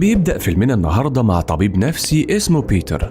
بيبدأ فيلمنا النهاردة مع طبيب نفسي اسمه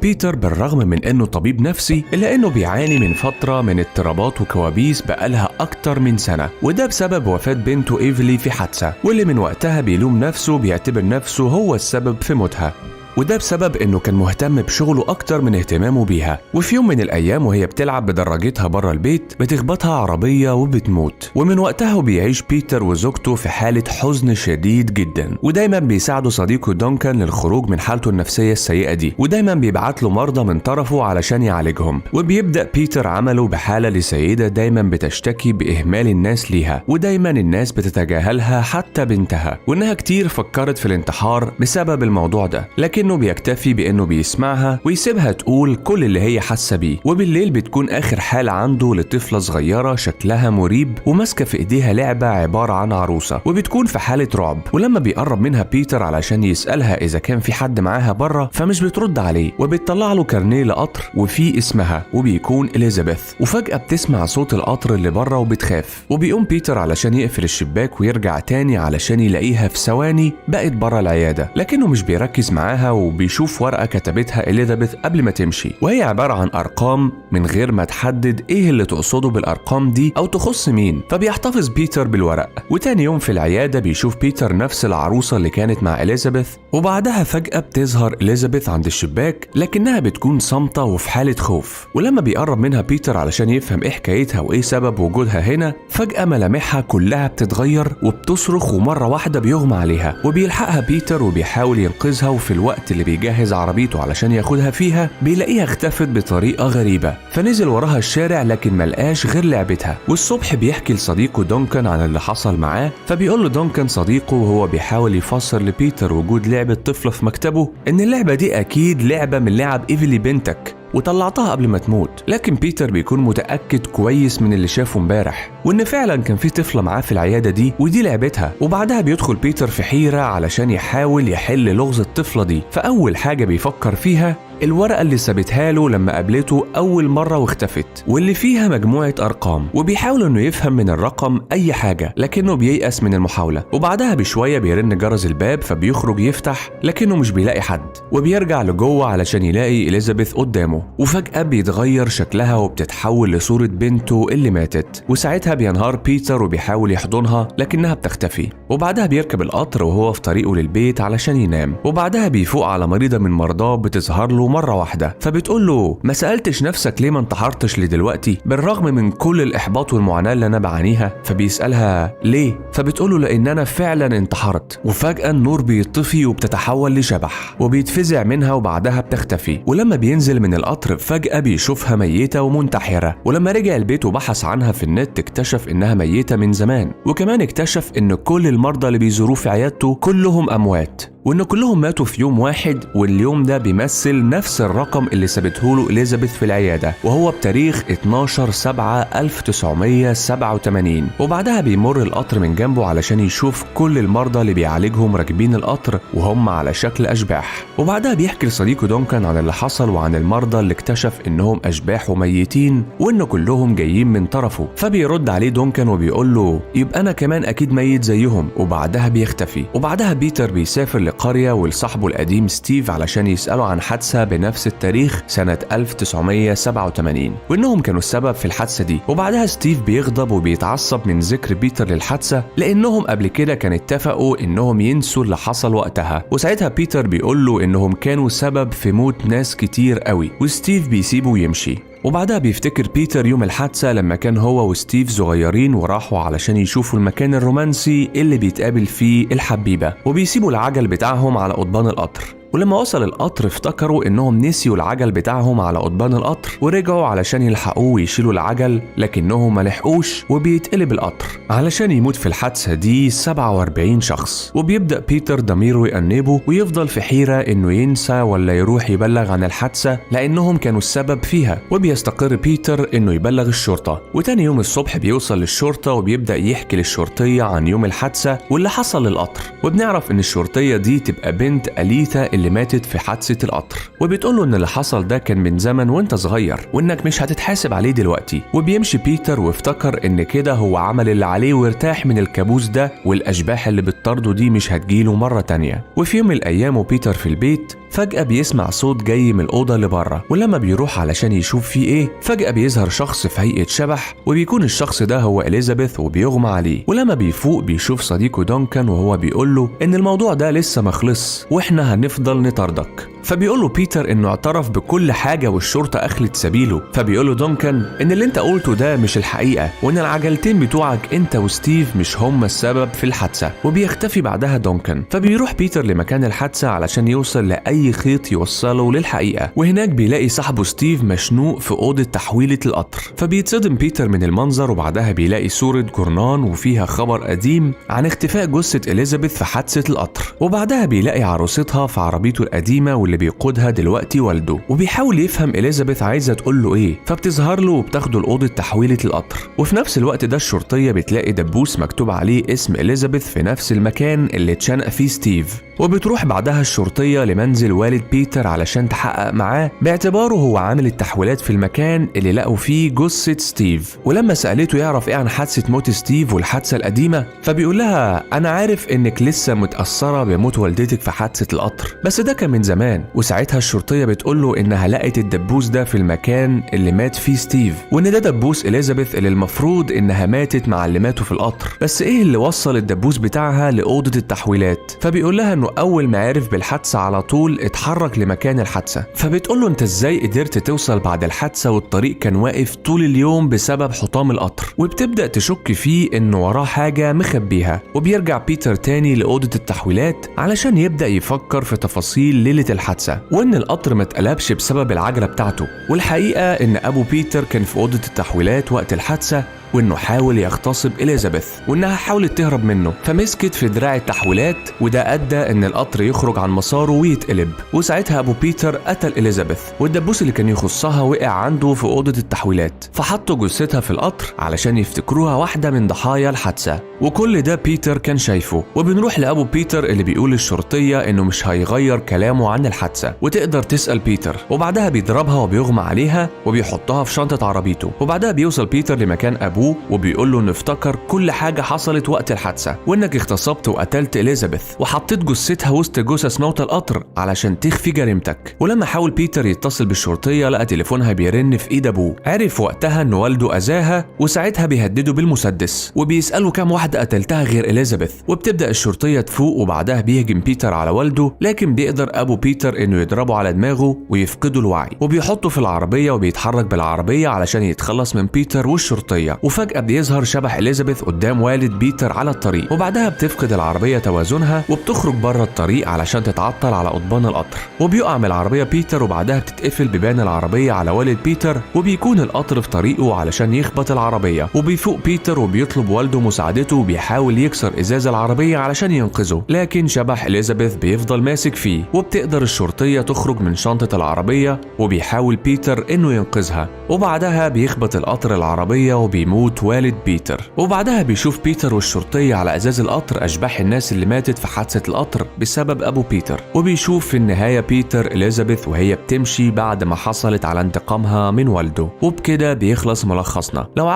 بيتر بالرغم من انه طبيب نفسي الا انه بيعاني من فترة من اضطرابات وكوابيس بقالها اكتر من سنة، وده بسبب وفاة بنته ايفلي في حادثة، واللي من وقتها بيلوم نفسه بيعتبر نفسه هو السبب في موتها، وده بسبب انه كان مهتم بشغله اكتر من اهتمامه بيها. وفي يوم من الايام وهي بتلعب بدراجتها بره البيت بتخبطها عربيه وبتموت، ومن وقتها بيعيش بيتر وزوجته في حاله حزن شديد جدا، ودايما بيساعدوا صديقه دونكان للخروج من حالته النفسيه السيئه دي، ودايما بيبعت له مرضى من طرفه علشان يعالجهم. وبيبدا بيتر عمله بحاله لسيده دايما بتشتكي باهمال الناس ليها، ودايما الناس بتتجاهلها حتى بنتها، وانها كتير فكرت في الانتحار بسبب الموضوع ده، لكنه بيكتفي بانه بيسمعها ويسيبها تقول كل اللي هي حاسه بيه. وبالليل بتكون اخر حاله عنده لطفله صغيره شكلها مريب وماسكه في ايديها لعبه عباره عن عروسه، وبتكون في حاله رعب. ولما بيقرب منها بيتر علشان يسالها اذا كان في حد معاها بره فمش بترد عليه، وبتطلع له كارنيه لقطر وفيه اسمها وبيكون اليزابيث. وفجاه بتسمع صوت القطر اللي بره وبتخاف، وبيقوم بيتر علشان يقفل الشباك ويرجع تاني علشان يلاقيها في ثواني بقت بره العياده، لكنه مش بيركز معاها وبيشوف ورقة كتبتها إليزابيث قبل ما تمشي، وهي عبارة عن أرقام من غير ما تحدد إيه اللي تقصده بالأرقام دي أو تخص مين. فبيحتفظ بيتر بالورق، وتاني يوم في العيادة بيشوف بيتر نفس العروسة اللي كانت مع إليزابيث، وبعدها فجأة بتظهر إليزابيث عند الشباك لكنها بتكون صامتة وفي حالة خوف. ولما بيقرب منها بيتر علشان يفهم إيه حكايتها وإيه سبب وجودها هنا، فجأة ملامحها كلها بتتغير وبتصرخ، ومرة واحدة بيغمى عليها، وبيلحقها بيتر وبيحاول ينقذها. وفي الوقت اللي بيجهز عربيته علشان ياخدها فيها بيلاقيها اختفت بطريقة غريبة، فنزل وراها الشارع لكن ملقاش غير لعبتها. والصبح بيحكي لصديقه دونكان عن اللي حصل معاه، فبيقول له دونكان صديقه وهو بيحاول يفسر لبيتر وجود لعبة طفلة في مكتبه ان اللعبة دي اكيد لعبة من لعب ايفلي بنتك وطلعتها قبل ما تموت. لكن بيتر بيكون متأكد كويس من اللي شافه امبارح وان فعلا كان في طفلة معاه في العيادة دي ودي لعبتها. وبعدها بيدخل بيتر في حيرة علشان يحاول يحل لغز الطفلة دي، فأول حاجة بيفكر فيها الورقة اللي سابتها له لما قابلته أول مرة واختفت، واللي فيها مجموعة أرقام، وبيحاول إنه يفهم من الرقم أي حاجة لكنه بييأس من المحاولة. وبعدها بشوية بيرن جرس الباب فبيخرج يفتح لكنه مش بيلاقي حد، وبيرجع لجوه علشان يلاقي إليزابيث قدامه، وفجأة بيتغير شكلها وبتتحول لصورة بنته اللي ماتت. وساعتها بينهار بيتر وبيحاول يحضنها لكنها بتختفي. وبعدها بيركب القطر وهو في طريقه للبيت علشان ينام، وبعدها بيفوق على مريضة من مرضاه بتظهر له مرة واحدة، فبتقول له ما سألتش نفسك ليه ما انتحرتش لدلوقتي بالرغم من كل الإحباط والمعاناة اللي أنا بعانيها؟ فبيسألها ليه؟ فبتقول له لأن أنا فعلا انتحرت. وفجأة النور بيطفي وبتتحول لشبح وبيتفزع منها وبعدها بتختفي. ولما بينزل من القطر فجأة بيشوفها ميتة ومنتحرة، ولما رجع البيت وبحث عنها في النت اكتشف إنها ميتة من زمان، وكمان اكتشف إن كل المرضى اللي بيزوروه في عيادته كلهم أموات، وإن كلهم ماتوا في يوم واحد، واليوم ده بيمثل نفس الرقم اللي سابته له إليزابيث في العيادة، وهو بتاريخ 12/7/1987. وبعدها بيمر القطر من جنبه علشان يشوف كل المرضى اللي بيعالجهم راكبين القطر وهم على شكل أشباح. وبعدها بيحكي لصديقه دونكان عن اللي حصل وعن المرضى اللي اكتشف إنهم أشباح وميتين وإن كلهم جايين من طرفه. فبيرد عليه دونكان وبيقول له يبقى أنا كمان أكيد ميت زيهم، وبعدها بيختفي. وبعدها بيتر بيسافر قرية ولصاحبه القديم ستيف علشان يسأله عن حادثة بنفس التاريخ سنة 1987 وإنهم كانوا السبب في الحادثة دي. وبعدها ستيف بيغضب وبيتعصب من ذكر بيتر للحادثة لأنهم قبل كده كانوا اتفقوا إنهم ينسوا اللي حصل وقتها. وساعتها بيتر بيقول له إنهم كانوا سبب في موت ناس كتير قوي، وستيف بيسيبه ويمشي. وبعدها بيفتكر بيتر يوم الحادثة لما كان هو وستيف صغيرين وراحوا علشان يشوفوا المكان الرومانسي اللي بيتقابل فيه الحبيبة، وبيسيبوا العجل بتاعهم على قضبان القطر. ولما وصل القطر افتكروا انهم نسيوا العجل بتاعهم على قضبان القطر ورجعوا علشان يلحقوه ويشيلوا العجل لكنهم ما لحقوش، وبيتقلب القطر علشان يموت في الحادثة دي 47 شخص. وبيبدأ بيتر ضميره يأنبه ويفضل في حيرة انه ينسى ولا يروح يبلغ عن الحادثة لانهم كانوا السبب فيها. وبيستقر بيتر انه يبلغ الشرطة، وتاني يوم الصبح بيوصل للشرطة وبيبدأ يحكي للشرطية عن يوم الحادثة واللي حصل للقطر. وبنعرف ان الشرطية دي تبقى بنت أليثا اللي ماتت في حادثة القطر، وبتقوله ان اللي حصل ده كان من زمن وانت صغير وانك مش هتتحاسب عليه دلوقتي. وبيمشي بيتر وافتكر ان كده هو عمل اللي عليه وارتاح من الكابوس ده، والاشباح اللي بتطارده دي مش هتجيله مرة تانية. وفي يوم من الايام وبيتر في البيت فجأة بيسمع صوت جاي من الأوضة اللي بره، ولما بيروح علشان يشوف فيه ايه فجأة بيظهر شخص في هيئة شبح، وبيكون الشخص ده هو إليزابيث وبيغمى عليه. ولما بيفوق بيشوف صديقه دونكان وهو بيقوله إن الموضوع ده لسه مخلص وإحنا هنفضل نطاردك. فبيقوله بيتر إنه اعترف بكل حاجة والشرطة أخلت سبيله. فبيقوله دونكان إن اللي أنت قلته ده مش الحقيقة، وإن العجلتين بتوعك أنت وستيف مش هما السبب في الحادثة. وبيختفي بعدها دونكان. فبيروح بيتر لمكان الحادثة علشان يوصل لأي خيط يوصله للحقيقة، وهناك بيلاقي صاحبه ستيف مشنوق في أوضة تحويلة القطر. فبيتصدم بيتر من المنظر، وبعدها بيلاقي صورة جورنان وفيها خبر قديم عن اختفاء جثة إليزابيث في حادثة القطر. وبعدها بيلاقي عروستها في عربيته القديمة واللي بيقودها دلوقتي والده، وبيحاول يفهم إليزابيث عايزة تقول له ايه. فبتظهر له وبتاخده لأوضة تحويلة القطر. وفي نفس الوقت ده الشرطية بتلاقي دبوس مكتوب عليه اسم إليزابيث في نفس المكان اللي اتشنق فيه ستيف. وبتروح بعدها الشرطية لمنزل والد بيتر علشان تحقق معاه، باعتباره هو عامل التحويلات في المكان اللي لقوا فيه جثة ستيف. ولما سألته يعرف ايه عن حادثة موت ستيف والحادثة القديمة، فبيقول لها أنا عارف إنك لسه متأثرة بموت والدتك في حادثة القطر، بس ده كان من زمان. وساعتها الشرطية بتقوله إنها لقت الدبوس ده في المكان اللي مات فيه ستيف، وإن ده دبوس إليزابيث اللي المفروض إنها ماتت مع اللي ماتوا في القطر. بس إيه اللي وصل الدبوس بتاعها لأوضة التحويلات؟ فبيقول لها إنه أول ما عرف بالحادثة على طول اتحرك لمكان الحادثة. فبتقوله أنت إزاي قدرت توصل بعد الحادثة والطريق كان واقف طول اليوم بسبب حطام القطر؟ وبتبدأ تشك فيه إنه وراه حاجة مخبيها. وبيرجع بيتر تاني لأوضة التحويلات علشان يبدأ يفكر في تفاصيل ليلة الحادثة، وإن القطر ما اتقلبش بسبب العجلة بتاعته. والحقيقة إن أبو بيتر كان في أوضة التحويلات وقت الحادثة، وإنه حاول يغتصب إليزابيث وإنها حاولت تهرب منه، فمسكت في دراع التحويلات وده أدى إن القطر يخرج عن مساره ويتقلب. وساعتها أبو بيتر قتل إليزابيث، والدبوس اللي كان يخصها وقع عنده في أوضة التحويلات، فحطوا جثتها في القطر علشان يفتكروها واحدة من ضحايا الحادثة. وكل ده بيتر كان شايفه. وبنروح لأبو بيتر اللي بيقول للشرطية إنه مش هيغير كلامه عن الحادثة وتقدر تسأل بيتر. وبعدها بيضربها وبيغمى عليها وبيحطها في شنطة عربيته. وبعدها بيوصل بيتر لمكان أبوه وبيقول له انه افتكر كل حاجه حصلت وقت الحادثه، وانك اغتصبت وقتلت إليزابيث وحطيت جثتها وسط جثث موتى القطر علشان تخفي جريمتك. ولما حاول بيتر يتصل بالشرطيه لقى تليفونها بيرن في ايد ابوه. عرف وقتها ان والده اذاها، وساعتها بيهدده بالمسدس وبيساله كام واحده قتلتها غير إليزابيث. وبتبدا الشرطيه تفوق، وبعدها بيهجم بيتر على والده، لكن بيقدر ابو بيتر انه يضربه على دماغه ويفقده الوعي، وبيحطه في العربيه وبيتحرك بالعربيه علشان يتخلص من بيتر والشرطيه. وفجأة بيظهر شبح إليزابيث قدام والد بيتر على الطريق، وبعدها بتفقد العربية توازنها وبتخرج بره الطريق علشان تتعطل على قضبان القطر. وبيقع من العربية بيتر، وبعدها بتتقفل بيبان العربية على والد بيتر، وبيكون القطر في طريقه علشان يخبط العربية. وبيفوق بيتر وبيطلب والده مساعدته وبيحاول يكسر إزاز العربية علشان ينقذه، لكن شبح إليزابيث بيفضل ماسك فيه. وبتقدر الشرطية تخرج من شنطة العربية، وبيحاول بيتر إنه ينقذها، وبعدها بيخبط القطر العربية وبيموت والد بيتر. وبعدها بيشوف بيتر والشرطية على ازاز القطر اشباح الناس اللي ماتت في حادثة القطر بسبب ابو بيتر. وبيشوف في النهاية بيتر إليزابيث وهي بتمشي بعد ما حصلت على انتقامها من والده. وبكده بيخلص ملخصنا. لو